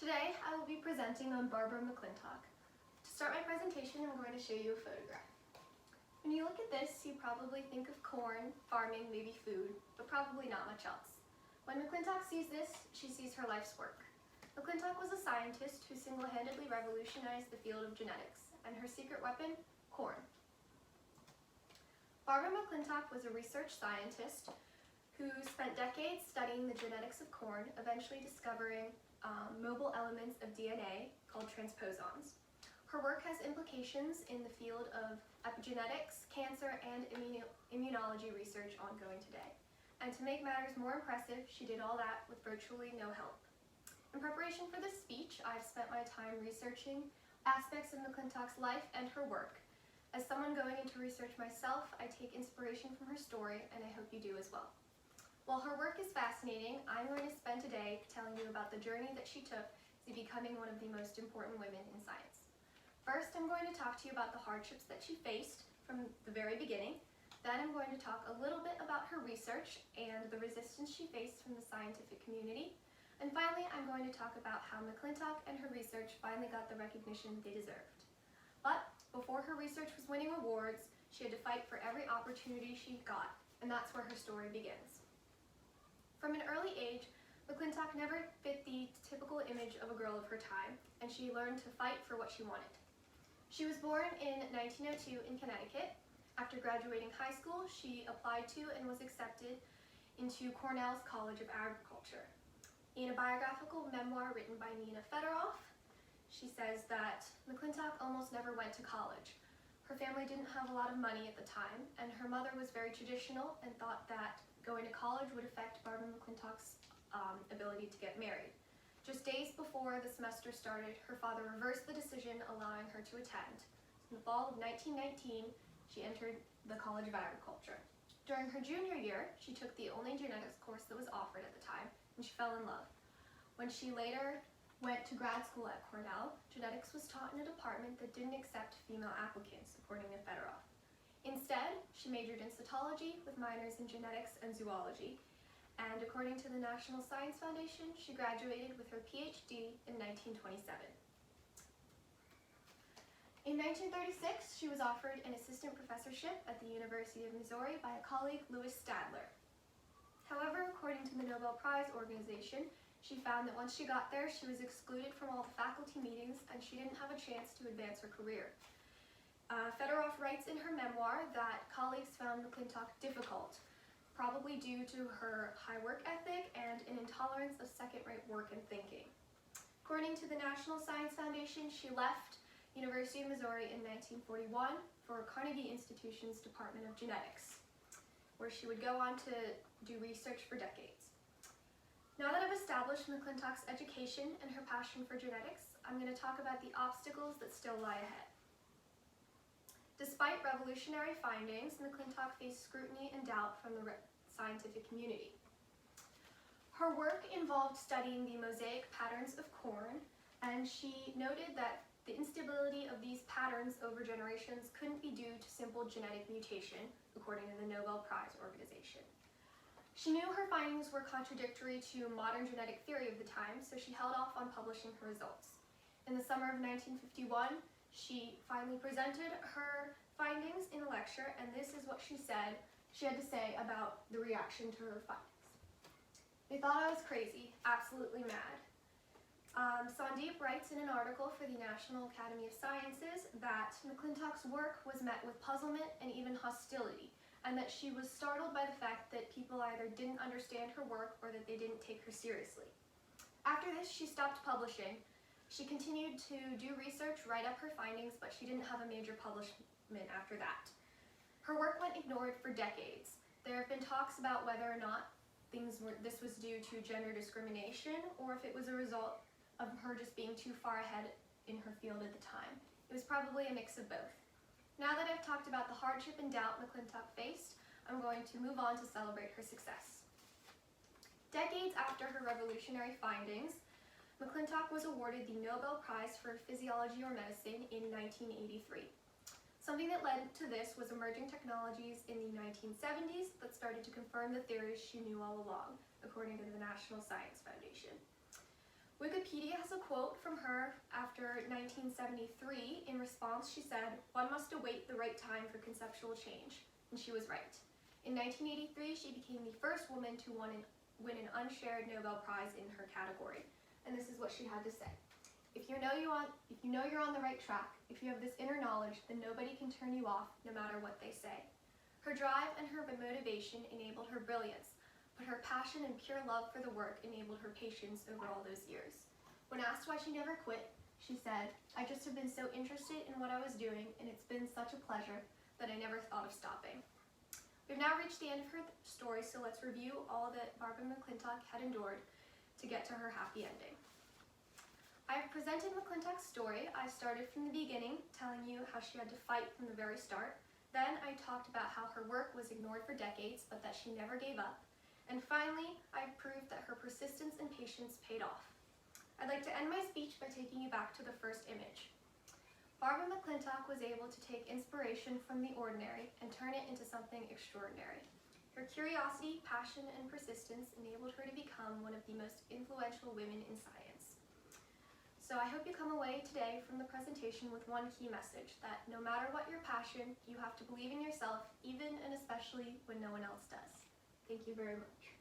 Today I will be presenting on Barbara McClintock. To start my presentation, I'm going to show you a photograph. When you look at this, you probably think of corn, farming, maybe food, but probably not much else. When McClintock sees this, she sees her life's work. McClintock was a scientist who single-handedly revolutionized the field of genetics, and her secret weapon, corn. Barbara McClintock was a research scientist who spent decades studying the genetics of corn, eventually discovering mobile elements of DNA called transposons. Her work has implications in the field of epigenetics, cancer, and immunology research ongoing today. And to make matters more impressive, she did all that with virtually no help. In preparation for this speech, I've spent my time researching aspects of McClintock's life and her work. As someone going into research myself, I take inspiration from her story, and I hope you do as well. While her work is fascinating, I'm going to spend today telling you about the journey that she took to becoming one of the most important women in science. First, I'm going to talk to you about the hardships that she faced from the very beginning. Then I'm going to talk a little bit about her research and the resistance she faced from the scientific community. And finally, I'm going to talk about how McClintock and her research finally got the recognition they deserved. But before her research was winning awards, she had to fight for every opportunity she got, and that's where her story begins. From an early age, McClintock never fit the typical image of a girl of her time, and she learned to fight for what she wanted. She was born in 1902 in Connecticut. After graduating high school, she applied to and was accepted into Cornell's College of Agriculture. In a biographical memoir written by Nina Federoff, she says that McClintock almost never went to college. Her family didn't have a lot of money at the time, and her mother was very traditional and thought that going to college would affect Barbara McClintock's ability to get married. Just days before the semester started, her father reversed the decision, allowing her to attend. In the fall of 1919, she entered the College of Agriculture. During her junior year, she took the only genetics course that was offered at the time, and she fell in love. When she later went to grad school at Cornell, genetics was taught in a department that didn't accept female applicants, according to Federoff. Instead, she majored in cytology with minors in genetics and zoology, and according to the National Science Foundation, she graduated with her PhD in 1927. In 1936, she was offered an assistant professorship at the University of Missouri by a colleague, Louis Stadler. However, according to the Nobel Prize organization, she found that once she got there, she was excluded from all the faculty meetings and she didn't have a chance to advance her career. Federoff writes in her memoir that colleagues found McClintock difficult, probably due to her high work ethic and an intolerance of second-rate work and thinking. According to the National Science Foundation, she left University of Missouri in 1941 for Carnegie Institution's Department of Genetics, where she would go on to do research for decades. Now that I've established McClintock's education and her passion for genetics, I'm going to talk about the obstacles that still lie ahead. Despite revolutionary findings, McClintock faced scrutiny and doubt from the scientific community. Her work involved studying the mosaic patterns of corn, and she noted that the instability of these patterns over generations couldn't be due to simple genetic mutation, according to the Nobel Prize organization. She knew her findings were contradictory to modern genetic theory of the time, so she held off on publishing her results. In the summer of 1951, she finally presented her findings in a lecture, and this is what she had to say about the reaction to her findings. They thought I was crazy, absolutely mad. Sandeep writes in an article for the National Academy of Sciences that McClintock's work was met with puzzlement and even hostility, and that she was startled by the fact that people either didn't understand her work or that they didn't take her seriously. After this, she stopped publishing. She continued to do research, write up her findings, but she didn't have a major publishment after that. Her work went ignored for decades. There have been talks about whether or not this was due to gender discrimination or if it was a result of her just being too far ahead in her field at the time. It was probably a mix of both. Now that I've talked about the hardship and doubt McClintock faced, I'm going to move on to celebrate her success. Decades after her revolutionary findings, McClintock was awarded the Nobel Prize for Physiology or Medicine in 1983. Something that led to this was emerging technologies in the 1970s that started to confirm the theories she knew all along, according to the National Science Foundation. Wikipedia has a quote from her after 1973. In response, she said, "One must await the right time for conceptual change," and she was right. In 1983, she became the first woman to win an unshared Nobel Prize in her category, and this is what she had to say. If you know you're on the right track, if you have this inner knowledge, then nobody can turn you off, no matter what they say. Her drive and her motivation enabled her brilliance, but her passion and pure love for the work enabled her patience over all those years. When asked why she never quit, she said, "I just have been so interested in what I was doing, and it's been such a pleasure that I never thought of stopping." We've now reached the end of her story, so let's review all that Barbara McClintock had endured to get to her happy ending. I have presented McClintock's story. I started from the beginning, telling you how she had to fight from the very start. Then I talked about how her work was ignored for decades, but that she never gave up. And finally, I proved that her persistence and patience paid off. I'd like to end my speech by taking you back to the first image. Barbara McClintock was able to take inspiration from the ordinary and turn it into something extraordinary. Her curiosity, passion, and persistence enabled her to become one of the most influential women in science. So I hope you come away today from the presentation with one key message, that no matter what your passion, you have to believe in yourself, even and especially when no one else does. Thank you very much.